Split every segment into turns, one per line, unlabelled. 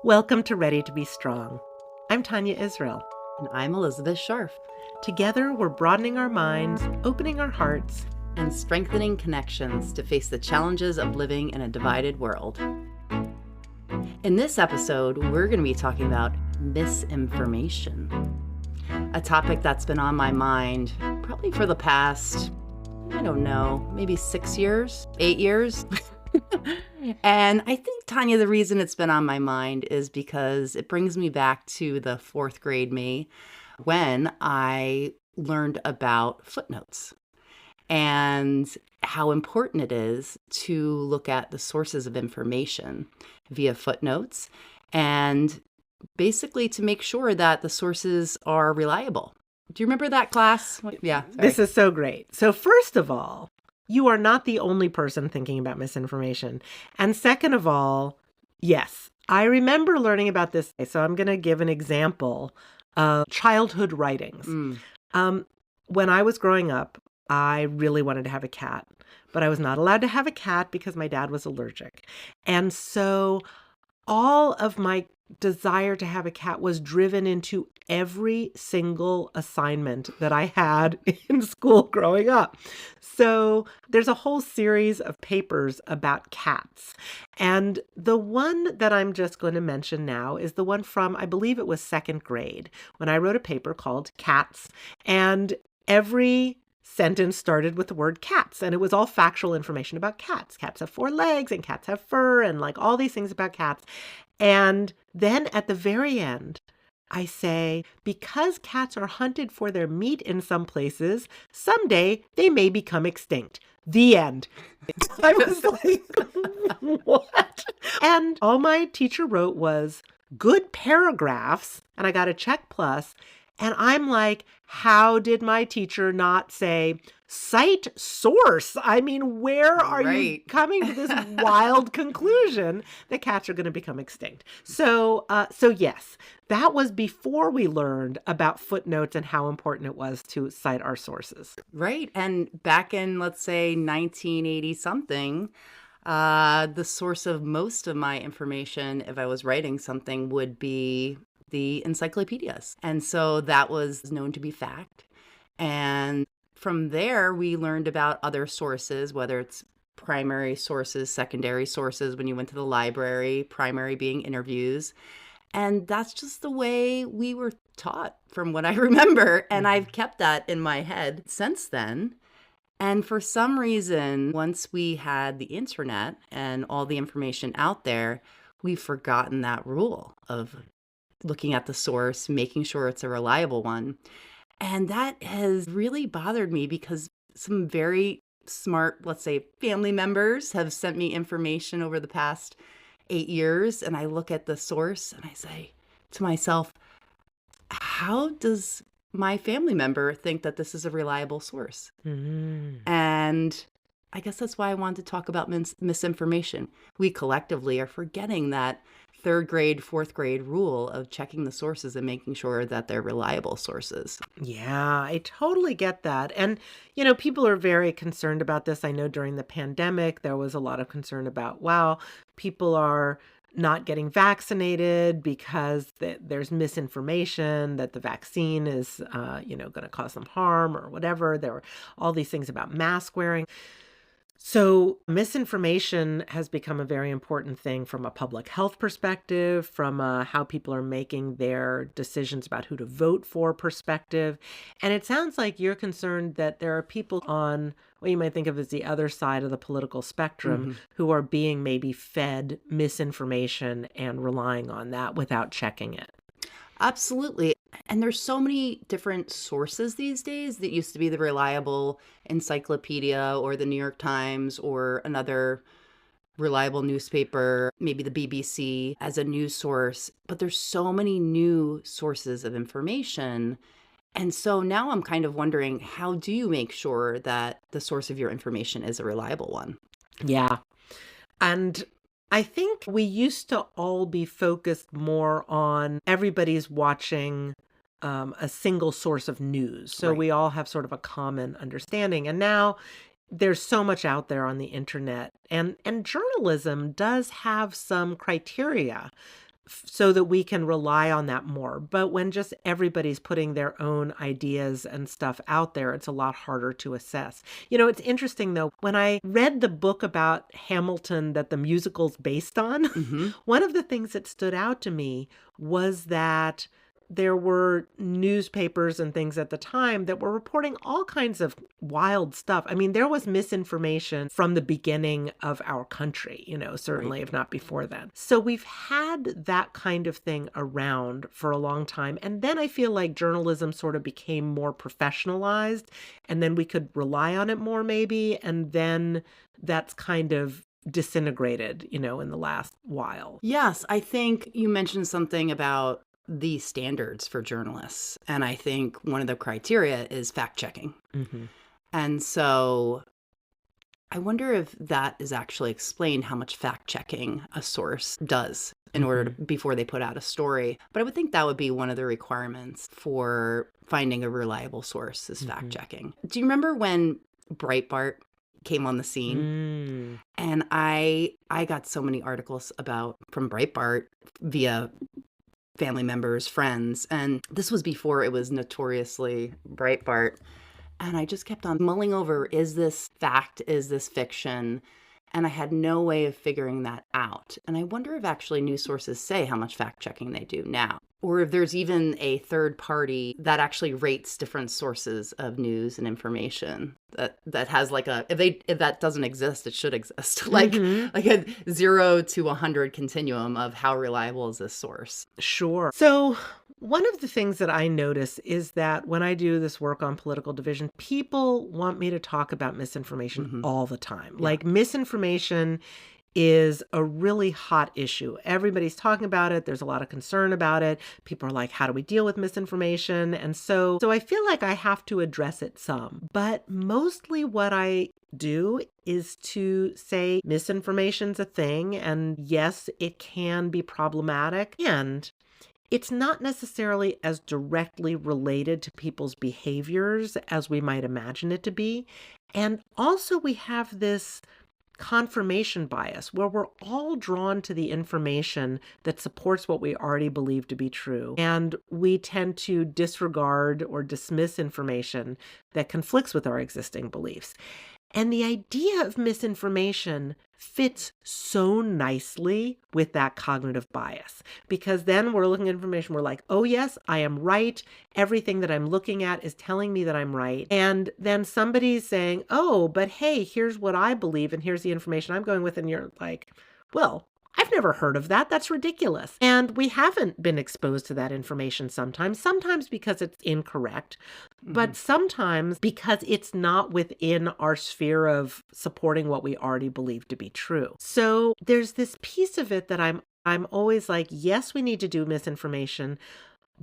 Welcome to Ready to Be Strong. I'm Tania Israel.
And I'm Elizabeth Scharf.
Together, we're broadening our minds, opening our hearts,
and strengthening connections to face the challenges of living in a divided world. In this episode, we're going to be talking about misinformation, a topic that's been on my mind probably for the past, maybe 6 years, 8 years. And I think, Tania, the reason it's been on my mind is because it brings me back to the fourth grade me when I learned about footnotes and how important it is to look at the sources of information via footnotes and basically to make sure that the sources are reliable. Do you remember that class? Yeah. Sorry.
This is so great. So first of all, you are not the only person thinking about misinformation. And second of all, yes, I remember learning about this. So I'm going to give an example of childhood writings. When I was growing up, I really wanted to have a cat, but I was not allowed to have a cat because my dad was allergic. And so all of my desire to have a cat was driven into every single assignment that I had in school growing up. So there's a whole series of papers about cats. And the one that I'm just going to mention now is the one from, I believe it was second grade, when I wrote a paper called Cats. And every sentence started with the word cats, and it was all factual information about cats. Cats have 4 legs and cats have fur and like all these things about cats. And then at the very end, I say, because cats are hunted for their meat in some places, someday they may become extinct. The end. I was like, what? And all my teacher wrote was good paragraphs, and I got a check plus. And I'm like, how did my teacher not say, cite source? I mean, where are you coming to this wild conclusion that cats are going to become extinct? So yes, that was before we learned about footnotes and how important it was to cite our sources.
Right. And back in, let's say, 1980 something, the source of most of my information, if I was writing something, would be the encyclopedias. And so that was known to be fact. And from there, we learned about other sources, whether it's primary sources, secondary sources when you went to the library, primary being interviews. And that's just the way we were taught from what I remember. And I've kept that in my head since then. And for some reason, once we had the internet and all the information out there, we've forgotten that rule of looking at the source, making sure it's a reliable one. And that has really bothered me because some very smart, let's say, family members have sent me information over the past 8 years. And I look at the source and I say to myself, how does my family member think that this is a reliable source? And I guess that's why I wanted to talk about misinformation. We collectively are forgetting that third grade, fourth grade rule of checking the sources and making sure that they're reliable sources.
Yeah, I totally get that. And, people are very concerned about this. I know during the pandemic, there was a lot of concern about, wow, people are not getting vaccinated because there's misinformation that the vaccine is, going to cause them harm or whatever. There were all these things about mask wearing. So misinformation has become a very important thing from a public health perspective, from how people are making their decisions about who to vote for perspective. And it sounds like you're concerned that there are people on what you might think of as the other side of the political spectrum who are being maybe fed misinformation and relying on that without checking it.
Absolutely. And there's so many different sources these days that used to be the reliable encyclopedia or the New York Times or another reliable newspaper, maybe the BBC as a news source. But there's so many new sources of information. And so now I'm kind of wondering, how do you make sure that the source of your information is a reliable one?
Yeah. And I think we used to all be focused more on everybody's watching a single source of news. So we all have sort of a common understanding. And now there's so much out there on the internet. And journalism does have some criteria so that we can rely on that more. But when just everybody's putting their own ideas and stuff out there, it's a lot harder to assess. It's interesting though, when I read the book about Hamilton that the musical's based on,
Mm-hmm.
one of the things that stood out to me was that there were newspapers and things at the time that were reporting all kinds of wild stuff. I mean, there was misinformation from the beginning of our country, certainly,
Right.
if not before then. So we've had that kind of thing around for a long time. And then I feel like journalism sort of became more professionalized, and then we could rely on it more, maybe. And then that's kind of disintegrated, in the last while.
Yes, I think you mentioned something about the standards for journalists. And I think one of the criteria is fact checking.
Mm-hmm.
And so I wonder if that is actually explained how much fact checking a source does in order to, before they put out a story. But I would think that would be one of the requirements for finding a reliable source is fact checking. Do you remember when Breitbart came on the scene? And I got so many articles from Breitbart via family members, friends, and this was before it was notoriously Breitbart. And I just kept on mulling over, is this fact? Is this fiction? And I had no way of figuring that out. And I wonder if actually news sources say how much fact checking they do now, or if there's even a third party that actually rates different sources of news and information that has like if that doesn't exist, it should exist. like a 0 to 100 continuum of how reliable is this source.
Sure. So one of the things that I notice is that when I do this work on political division, people want me to talk about misinformation all the time.
Yeah.
Like, misinformation is a really hot issue. Everybody's talking about it. There's a lot of concern about it. People are like, how do we deal with misinformation? And so I feel like I have to address it some. But mostly what I do is to say misinformation's a thing, and yes, it can be problematic, and it's not necessarily as directly related to people's behaviors as we might imagine it to be. And also we have this confirmation bias where we're all drawn to the information that supports what we already believe to be true. And we tend to disregard or dismiss information that conflicts with our existing beliefs. And the idea of misinformation fits so nicely with that cognitive bias, because then we're looking at information, we're like, oh yes, I am right. Everything that I'm looking at is telling me that I'm right. And then somebody's saying, oh, but hey, here's what I believe and here's the information I'm going with. And you're like, well, I've never heard of that. That's ridiculous. And we haven't been exposed to that information sometimes because it's incorrect, but sometimes because it's not within our sphere of supporting what we already believe to be true. So there's this piece of it that I'm always like, yes, we need to do misinformation,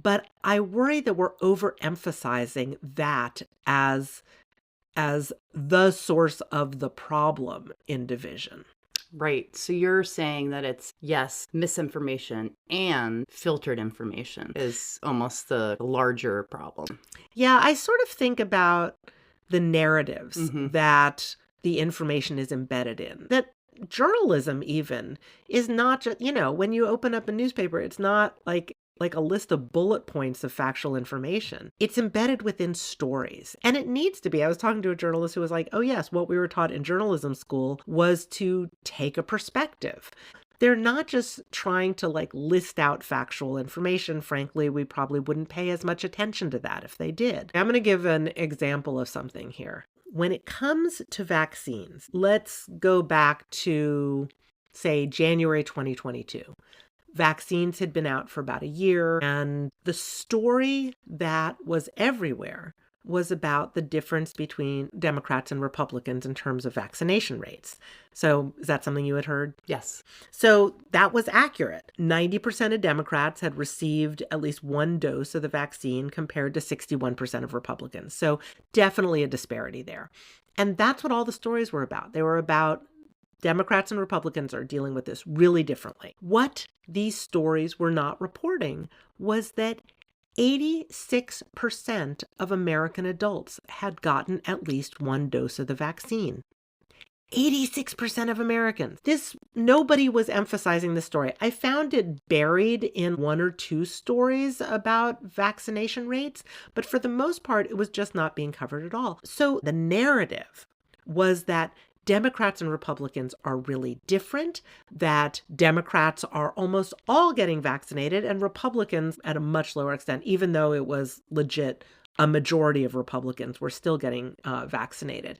but I worry that we're overemphasizing that as the source of the problem in division.
Right. So you're saying that it's, yes, misinformation and filtered information is almost the larger problem.
Yeah, I sort of think about the narratives that the information is embedded in. That journalism even is not just, when you open up a newspaper, it's not like a list of bullet points of factual information. It's embedded within stories. And it needs to be. I was talking to a journalist who was like, oh yes, what we were taught in journalism school was to take a perspective. They're not just trying to list out factual information. Frankly, we probably wouldn't pay as much attention to that if they did. I'm going to give an example of something here. When it comes to vaccines, let's go back to, say, January 2022. Vaccines had been out for about a year, and the story that was everywhere was about the difference between Democrats and Republicans in terms of vaccination rates. So is that something you had heard?
Yes.
So that was accurate. 90% of Democrats had received at least one dose of the vaccine compared to 61% of Republicans. So definitely a disparity there. And that's what all the stories were about. They were about Democrats and Republicans are dealing with this really differently. What these stories were not reporting was that 86% of American adults had gotten at least one dose of the vaccine. 86% of Americans. Nobody was emphasizing the story. I found it buried in one or two stories about vaccination rates, but for the most part, it was just not being covered at all. So the narrative was that Democrats and Republicans are really different, that Democrats are almost all getting vaccinated and Republicans at a much lower extent, even though it was legit a majority of Republicans were still getting vaccinated.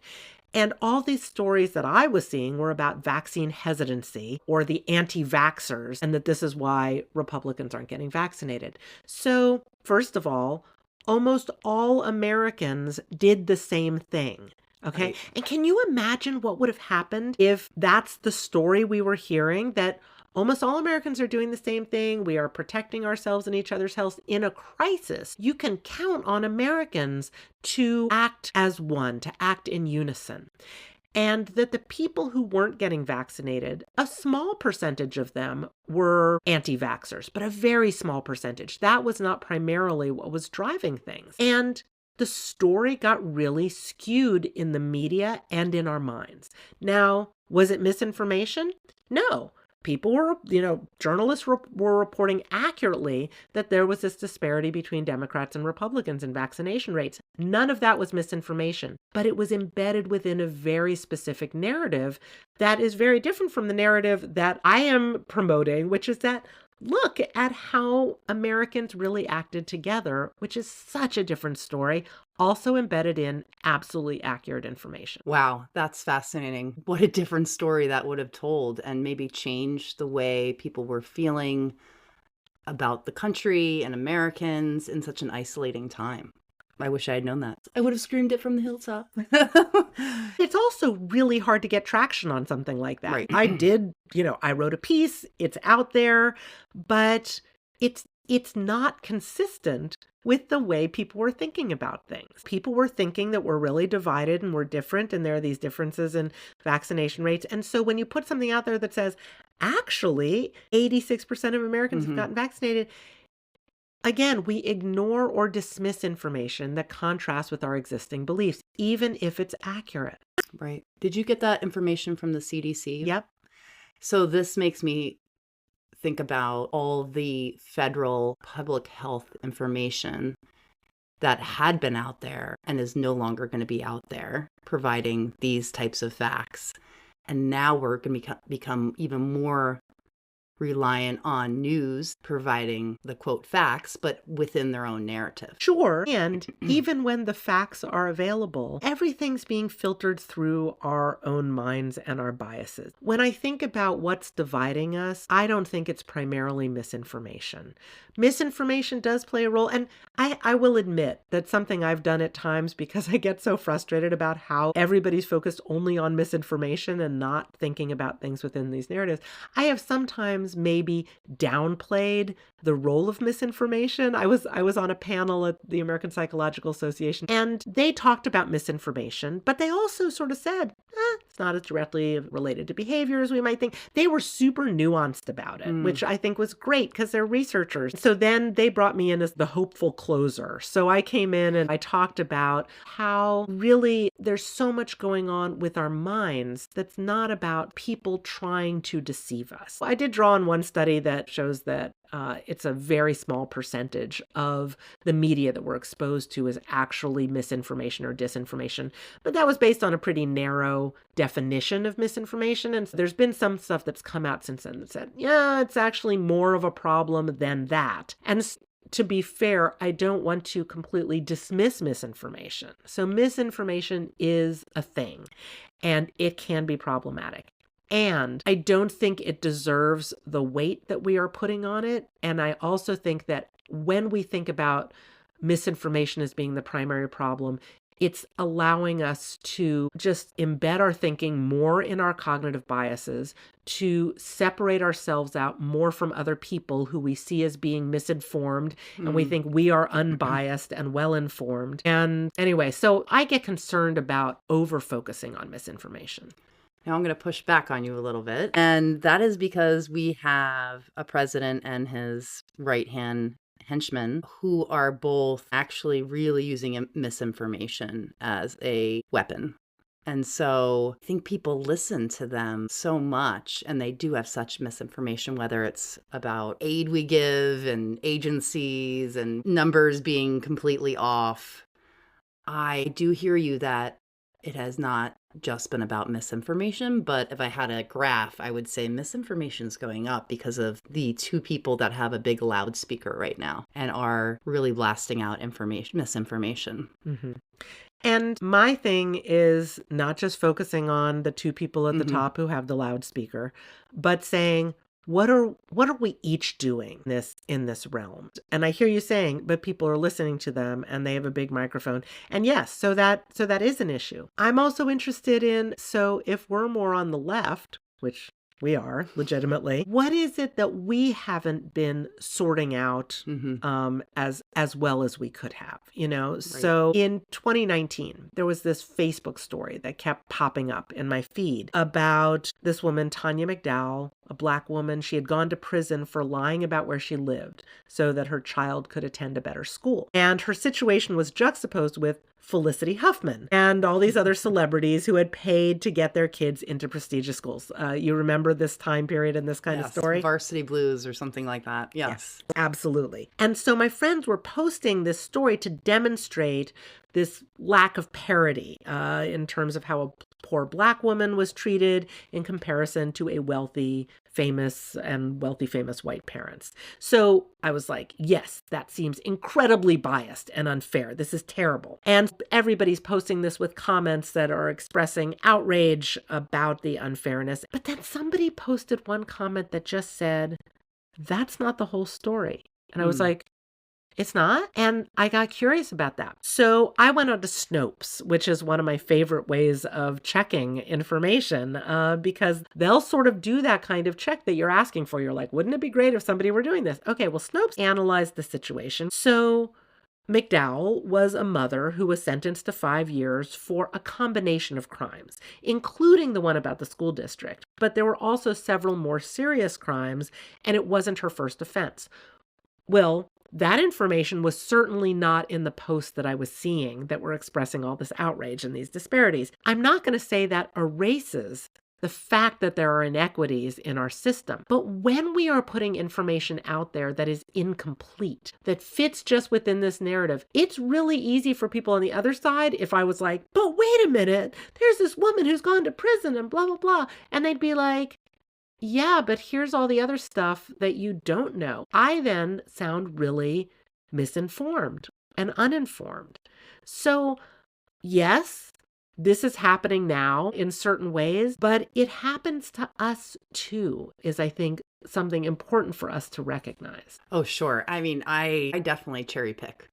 And all these stories that I was seeing were about vaccine hesitancy or the anti-vaxxers, and that this is why Republicans aren't getting vaccinated. So, first of all, almost all Americans did the same thing. Okay.
Right.
And can you imagine what would have happened if that's the story we were hearing, that almost all Americans are doing the same thing? We are protecting ourselves and each other's health in a crisis. You can count on Americans to act as one, to act in unison. And that the people who weren't getting vaccinated, a small percentage of them were anti-vaxxers, but a very small percentage. That was not primarily what was driving things. And the story got really skewed in the media and in our minds. Now, was it misinformation? No. People were, journalists were reporting accurately that there was this disparity between Democrats and Republicans in vaccination rates. None of that was misinformation, but it was embedded within a very specific narrative that is very different from the narrative that I am promoting, which is that look at how Americans really acted together, which is such a different story, also embedded in absolutely accurate information.
Wow, that's fascinating. What a different story that would have told, and maybe changed the way people were feeling about the country and Americans in such an isolating time. I wish I had known that. I would have screamed it from the hilltop.
It's also really hard to get traction on something like that.
Right.
I did, I wrote a piece, it's out there, but it's not consistent with the way people were thinking about things. People were thinking that we're really divided and we're different, and there are these differences in vaccination rates. And so when you put something out there that says, actually, 86% of Americans have gotten vaccinated, again, we ignore or dismiss information that contrasts with our existing beliefs, even if it's accurate.
Right. Did you get that information from the CDC?
Yep.
So this makes me think about all the federal public health information that had been out there and is no longer going to be out there, providing these types of facts. And now we're going to become even more reliant on news providing the quote facts, but within their own narrative.
Sure. And even when the facts are available, everything's being filtered through our own minds and our biases. When I think about what's dividing us, I don't think it's primarily misinformation. Misinformation does play a role. And I will admit that's something I've done at times because I get so frustrated about how everybody's focused only on misinformation and not thinking about things within these narratives. I have sometimes maybe downplayed the role of misinformation. I was on a panel at the American Psychological Association, and they talked about misinformation, but they also sort of said, it's not as directly related to behavior as we might think. They were super nuanced about it, which I think was great because they're researchers. So then they brought me in as the hopeful closer. So I came in and I talked about how really there's so much going on with our minds that's not about people trying to deceive us. I did draw on one study that shows that it's a very small percentage of the media that we're exposed to is actually misinformation or disinformation. But that was based on a pretty narrow definition of misinformation. And there's been some stuff that's come out since then that said, yeah, it's actually more of a problem than that. And to be fair, I don't want to completely dismiss misinformation. So misinformation is a thing, and it can be problematic. And I don't think it deserves the weight that we are putting on it. And I also think that when we think about misinformation as being the primary problem, it's allowing us to just embed our thinking more in our cognitive biases, to separate ourselves out more from other people who we see as being misinformed, and we think we are unbiased and well-informed. And anyway, so I get concerned about over-focusing on misinformation.
Now I'm going to push back on you a little bit. And that is because we have a president and his right-hand henchmen who are both actually really using misinformation as a weapon And so I think people listen to them so much, and they do have such misinformation, whether it's about aid we give and agencies and numbers being completely off. I do hear you that it has not just been about misinformation, but if I had a graph, I would say misinformation is going up because of the two people that have a big loudspeaker right now and are really blasting out misinformation.
Mm-hmm. And my thing is not just focusing on the two people at the top who have the loudspeaker, but saying, what are we each doing in this realm? And I hear you saying, but people are listening to them and they have a big microphone. And yes, so that is an issue. I'm also interested in, so if we're more on the left, which we are legitimately, what is it that we haven't been sorting out as well as we could have, Right. So in 2019, there was this Facebook story that kept popping up in my feed about this woman, Tania McDowell, a Black woman. She had gone to prison for lying about where she lived so that her child could attend a better school. And her situation was juxtaposed with Felicity Huffman and all these other celebrities who had paid to get their kids into prestigious schools. You remember this time period and this kind of story?
Varsity Blues or something like that. Yes,
absolutely. And so my friends were posting this story to demonstrate this lack of parity in terms of how a poor Black woman was treated in comparison to a wealthy, famous white parents. So I was like, yes, that seems incredibly biased and unfair. This is terrible. And everybody's posting this with comments that are expressing outrage about the unfairness. But then somebody posted one comment that just said, that's not the whole story. And I was like, it's not? And I got curious about that. So I went on to Snopes, which is one of my favorite ways of checking information because they'll sort of do that kind of check that you're asking for. You're like, wouldn't it be great if somebody were doing this? Okay, well, Snopes analyzed the situation. So McDowell was a mother who was sentenced to 5 years for a combination of crimes, including the one about the school district. But there were also several more serious crimes, and it wasn't her first offense. Well, that information was certainly not in the posts that I was seeing that were expressing all this outrage and these disparities. I'm not going to say that erases the fact that there are inequities in our system. But when we are putting information out there that is incomplete, that fits just within this narrative, it's really easy for people on the other side if I was like, but wait a minute, there's this woman who's gone to prison and blah, blah, blah. And they'd be like, yeah, but here's all the other stuff that you don't know. I then sound really misinformed and uninformed. So, yes, this is happening now in certain ways, but it happens to us too, is I think something important for us to recognize.
Oh, sure. I mean, I definitely cherry pick.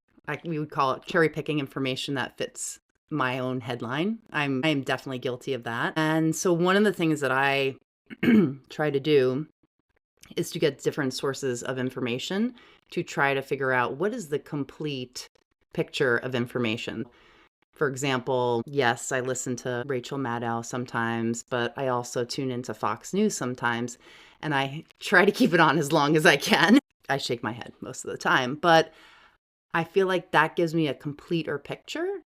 We would call it cherry picking information that fits my own headline. I'm definitely guilty of that. And so one of the things that I try to do is to get different sources of information to try to figure out what is the complete picture of information. For example, yes, I listen to Rachel Maddow sometimes, but I also tune into Fox News sometimes, and I try to keep it on as long as I can. I shake my head most of the time, but I feel like that gives me a completer picture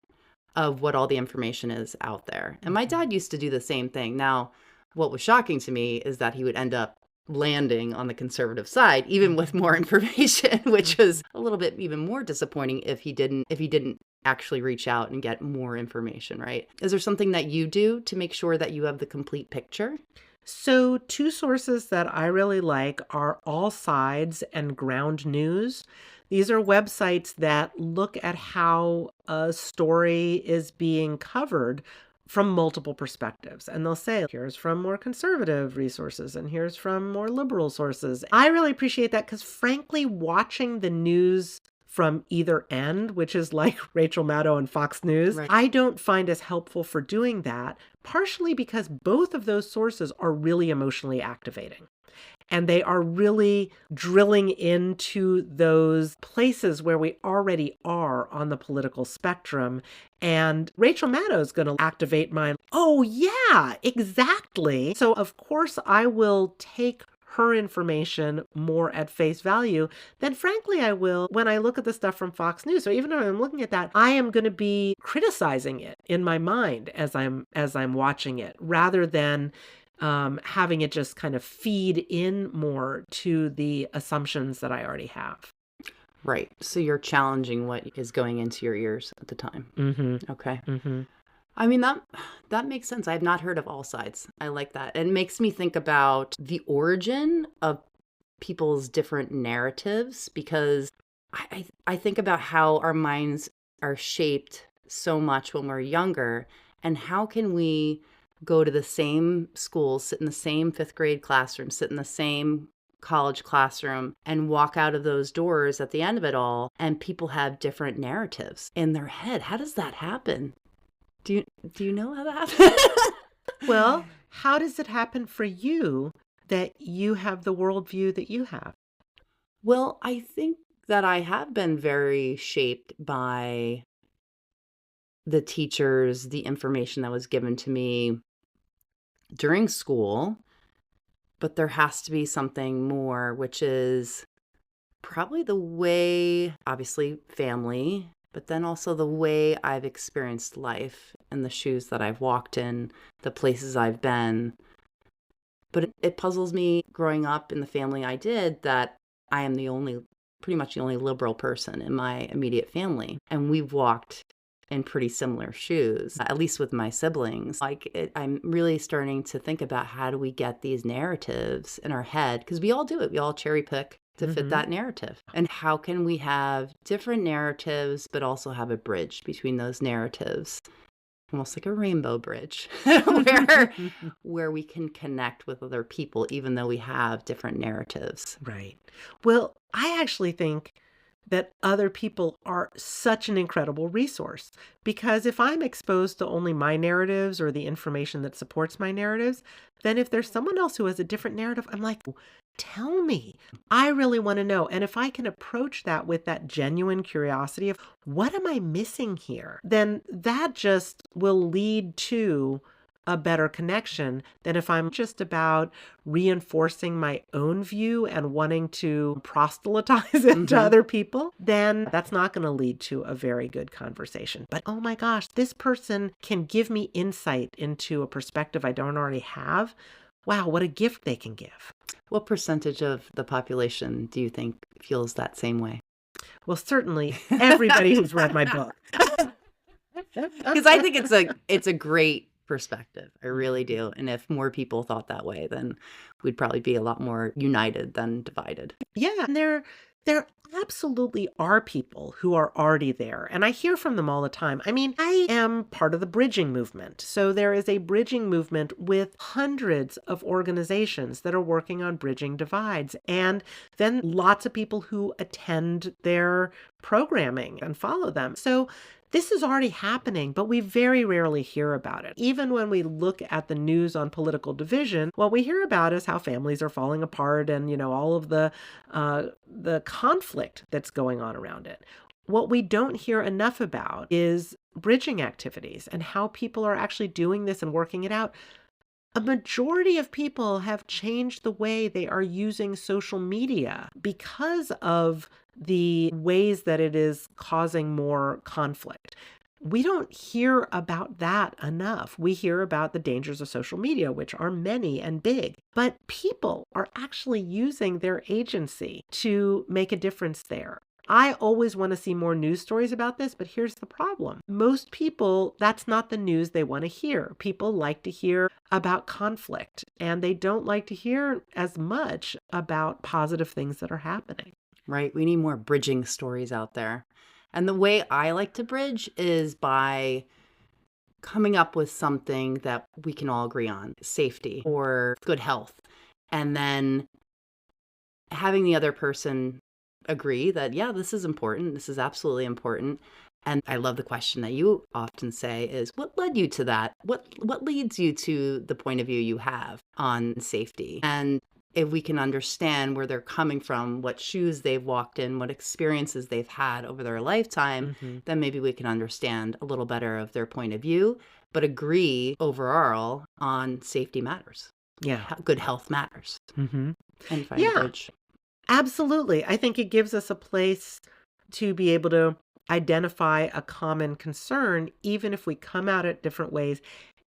of what all the information is out there. And my dad used to do the same thing. Now, what was shocking to me is that he would end up landing on the conservative side, even with more information, which was a little bit even more disappointing if he didn't actually reach out and get more information, right? Is there something that you do to make sure that you have the complete picture?
So 2 sources that I really like are All Sides and Ground News. These are websites that look at how a story is being covered from multiple perspectives. And they'll say, here's from more conservative resources and here's from more liberal sources. I really appreciate that because frankly, watching the news from either end, which is like Rachel Maddow and Fox News, right, I don't find as helpful for doing that, partially because both of those sources are really emotionally activating. And they are really drilling into those places where we already are on the political spectrum. And Rachel Maddow is going to activate my, oh yeah, exactly. So of course I will take her information more at face value, then frankly, I will when I look at the stuff from Fox News. So even though I'm looking at that, I am going to be criticizing it in my mind as I'm watching it, rather than having it just kind of feed in more to the assumptions that I already have.
Right. So you're challenging what is going into your ears at the time.
Mm-hmm.
Okay.
Mm-hmm.
I mean, that makes sense. I've not heard of all sides. I like that. It makes me think about the origin of people's different narratives, because I think about how our minds are shaped so much when we're younger, and how can we go to the same school, sit in the same fifth grade classroom, sit in the same college classroom, and walk out of those doors at the end of it all, and people have different narratives in their head. How does that happen? Do you know how that happens?
Well, how does it happen for you that you have the worldview that you have?
Well, I think that I have been very shaped by the teachers, the information that was given to me during school, but there has to be something more, which is probably the way, obviously, family, but then also the way I've experienced life and the shoes that I've walked in, the places I've been. But it puzzles me growing up in the family I did that I am pretty much the only liberal person in my immediate family. And we've walked in pretty similar shoes, at least with my siblings. I'm really starting to think about, how do we get these narratives in our head? Because we all do it. We all cherry pick to fit that narrative. And how can we have different narratives, but also have a bridge between those narratives? Almost like a rainbow bridge where we can connect with other people, even though we have different narratives.
Right. Well, I actually think that other people are such an incredible resource, because if I'm exposed to only my narratives or the information that supports my narratives, then if there's someone else who has a different narrative, I'm like, tell me. I really want to know. And if I can approach that with that genuine curiosity of what am I missing here, then that just will lead to a better connection than if I'm just about reinforcing my own view and wanting to proselytize it to other people. Then that's not going to lead to a very good conversation. But oh my gosh, this person can give me insight into a perspective I don't already have. Wow, what a gift they can give.
What percentage of the population do you think feels that same way?
Well, certainly everybody who's read my book.
Because I think it's a great perspective. I really do. And if more people thought that way, then we'd probably be a lot more united than divided.
Yeah, and there absolutely are people who are already there, and I hear from them all the time. I mean, I am part of the bridging movement. So there is a bridging movement with hundreds of organizations that are working on bridging divides, and then lots of people who attend their programming and follow them. So this is already happening, but we very rarely hear about it. Even when we look at the news on political division, what we hear about is how families are falling apart and, all of the conflict that's going on around it. What we don't hear enough about is bridging activities and how people are actually doing this and working it out. A majority of people have changed the way they are using social media because of the ways that it is causing more conflict. We don't hear about that enough. We hear about the dangers of social media, which are many and big, but people are actually using their agency to make a difference there. I always want to see more news stories about this, but here's the problem. Most people, that's not the news they want to hear. People like to hear about conflict, and they don't like to hear as much about positive things that are happening.
Right. We need more bridging stories out there. And the way I like to bridge is by coming up with something that we can all agree on, safety or good health, and then having the other person agree that, yeah, this is important. This is absolutely important. And I love the question that you often say is, what led you to that? What leads you to the point of view you have on safety? And if we can understand where they're coming from, what shoes they've walked in, what experiences they've had over their lifetime, then maybe we can understand a little better of their point of view, but agree overall on safety matters.
Yeah.
Good health matters. and find a
Yeah,
bridge.
absolutely. I think it gives us a place to be able to identify a common concern, even if we come at it different ways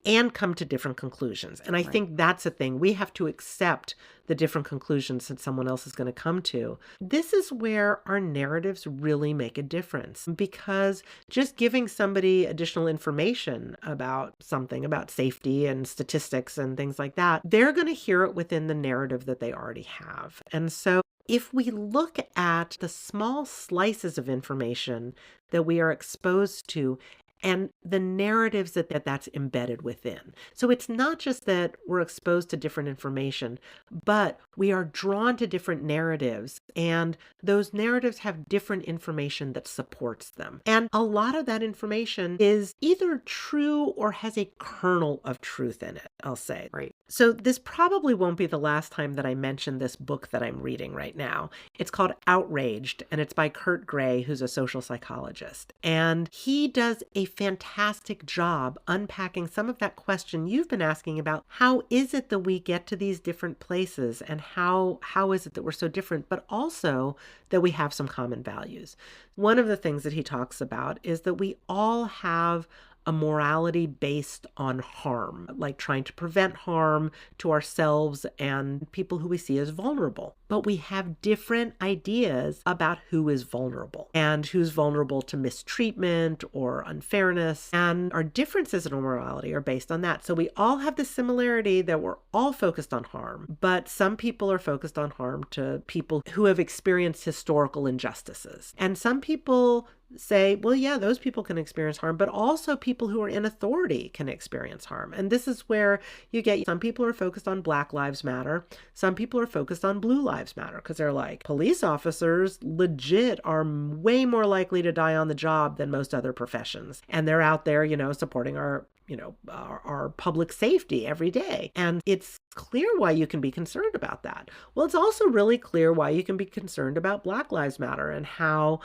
and come to different conclusions. And I
Right.
think that's a thing. We have to accept the different conclusions that someone else is going to come to. This is where our narratives really make a difference, because just giving somebody additional information about something, about safety and statistics and things like that, they're going to hear it within the narrative that they already have. And so if we look at the small slices of information that we are exposed to and the narratives that's embedded within. So it's not just that we're exposed to different information, but we are drawn to different narratives, and those narratives have different information that supports them. And a lot of that information is either true or has a kernel of truth in it, I'll say.
Right.
So this probably won't be the last time that I mention this book that I'm reading right now. It's called Outraged, and it's by Kurt Gray, who's a social psychologist. And he does a fantastic job unpacking some of that question you've been asking about. How is it that we get to these different places, and how is it that we're so different, but also that we have some common values? One of the things that he talks about is that we all have a morality based on harm, like trying to prevent harm to ourselves and people who we see as vulnerable. But we have different ideas about who is vulnerable and who's vulnerable to mistreatment or unfairness. And our differences in our morality are based on that. So we all have the similarity that we're all focused on harm, but some people are focused on harm to people who have experienced historical injustices. And some people say, well, yeah, those people can experience harm, but also people who are in authority can experience harm. And this is where you get some people are focused on Black Lives Matter. Some people are focused on Blue Lives Matter because they're like, police officers legit are way more likely to die on the job than most other professions. And they're out there, supporting our public safety every day. And it's clear why you can be concerned about that. Well, it's also really clear why you can be concerned about Black Lives Matter and how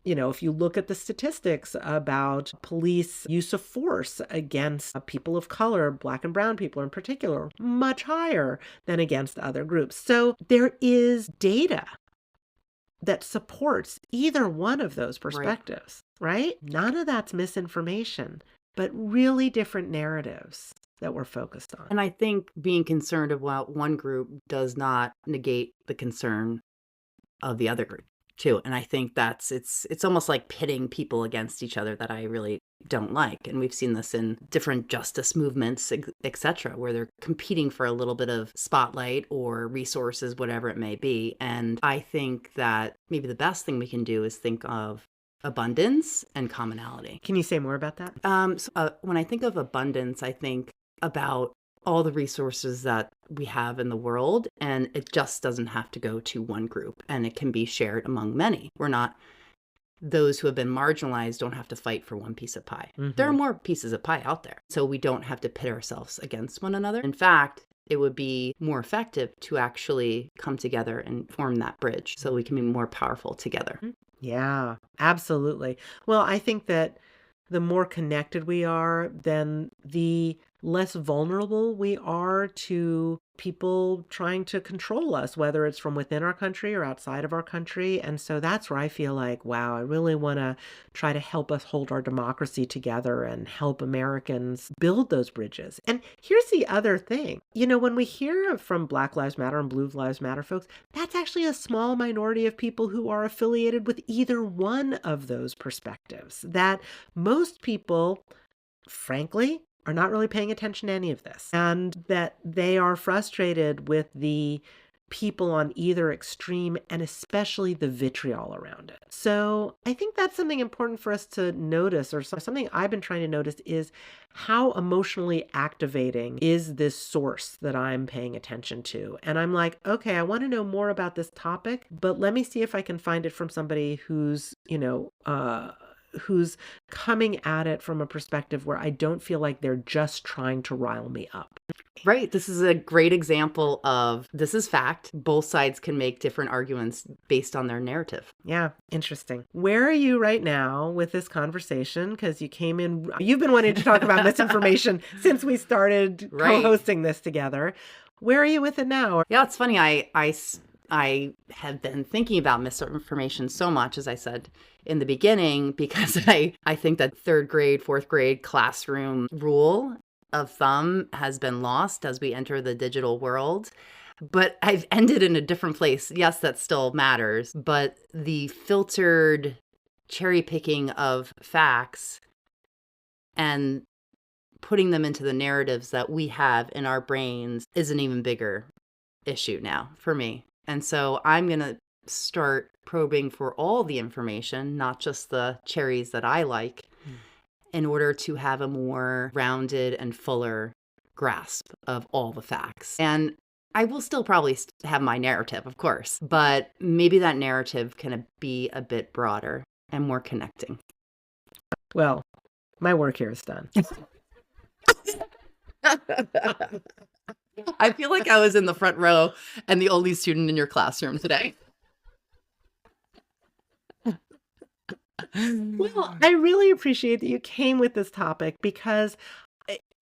if you look at the statistics about police use of force against people of color, Black and brown people in particular, much higher than against other groups. So there is data that supports either one of those perspectives, right? None of that's misinformation, but really different narratives that we're focused on.
And I think being concerned about one group does not negate the concern of the other group too. And I think it's almost like pitting people against each other that I really don't like. And we've seen this in different justice movements, etc., where they're competing for a little bit of spotlight or resources, whatever it may be. And I think that maybe the best thing we can do is think of abundance and commonality.
Can you say more about that?
When I think of abundance, I think about all the resources that we have in the world, and it just doesn't have to go to one group, and it can be shared among many. Those who have been marginalized don't have to fight for one piece of pie.
Mm-hmm.
There are more pieces of pie out there, so we don't have to pit ourselves against one another. In fact, it would be more effective to actually come together and form that bridge so we can be more powerful together.
Yeah, absolutely. Well, I think that the more connected we are, then the less vulnerable we are to people trying to control us, whether it's from within our country or outside of our country. And so that's where I feel like, wow, I really want to try to help us hold our democracy together and help Americans build those bridges. And here's the other thing. When we hear from Black Lives Matter and Blue Lives Matter folks, that's actually a small minority of people who are affiliated with either one of those perspectives. That most people, frankly, are not really paying attention to any of this, and that they are frustrated with the people on either extreme and especially the vitriol around it. So I think that's something important for us to notice, or something I've been trying to notice, is how emotionally activating is this source that I'm paying attention to. And I'm like, okay, I want to know more about this topic, but let me see if I can find it from somebody who's coming at it from a perspective where I don't feel like they're just trying to rile me up.
Right. This is a great example of this is fact. Both sides can make different arguments based on their narrative.
Yeah, interesting. Where are you right now with this conversation? Because you've been wanting to talk about misinformation since we started co-hosting this together. Where are you with it now?
Yeah, it's funny. I have been thinking about misinformation so much, as I said in the beginning, because I think that third grade, fourth grade classroom rule of thumb has been lost as we enter the digital world. But I've ended in a different place. Yes, that still matters, but the filtered cherry picking of facts and putting them into the narratives that we have in our brains is an even bigger issue now for me. And so I'm going to start probing for all the information, not just the cherries that I like, in order to have a more rounded and fuller grasp of all the facts. And I will still probably have my narrative, of course, but maybe that narrative can be a bit broader and more connecting.
Well, my work here is done.
I feel like I was in the front row and the only student in your classroom today.
Well, I really appreciate that you came with this topic because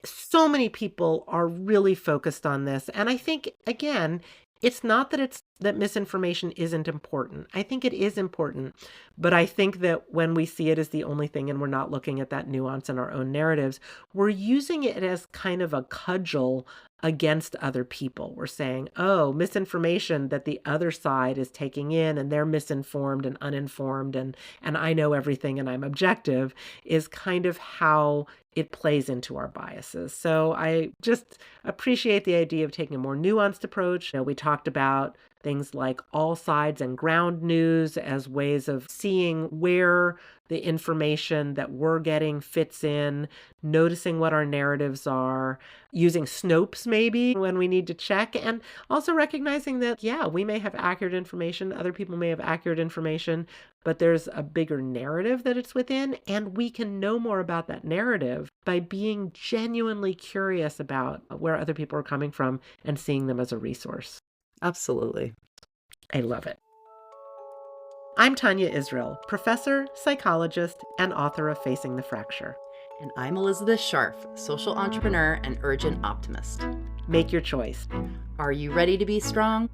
so many people are really focused on this. And I think, again, it's not that misinformation isn't important. I think it is important. But I think that when we see it as the only thing and we're not looking at that nuance in our own narratives, we're using it as kind of a cudgel against other people. We're saying, oh, misinformation that the other side is taking in and they're misinformed and uninformed and I know everything and I'm objective is kind of how it plays into our biases. So I just appreciate the idea of taking a more nuanced approach. We talked about things like all sides and ground news as ways of seeing where the information that we're getting fits in, noticing what our narratives are, using Snopes maybe when we need to check, and also recognizing that, yeah, we may have accurate information, other people may have accurate information, but there's a bigger narrative that it's within, and we can know more about that narrative by being genuinely curious about where other people are coming from and seeing them as a resource.
Absolutely.
I love it. I'm Tania Israel, professor, psychologist, and author of Facing the Fracture.
And I'm Elizabeth Scharf, social entrepreneur and urgent optimist.
Make your choice.
Are you ready to be strong?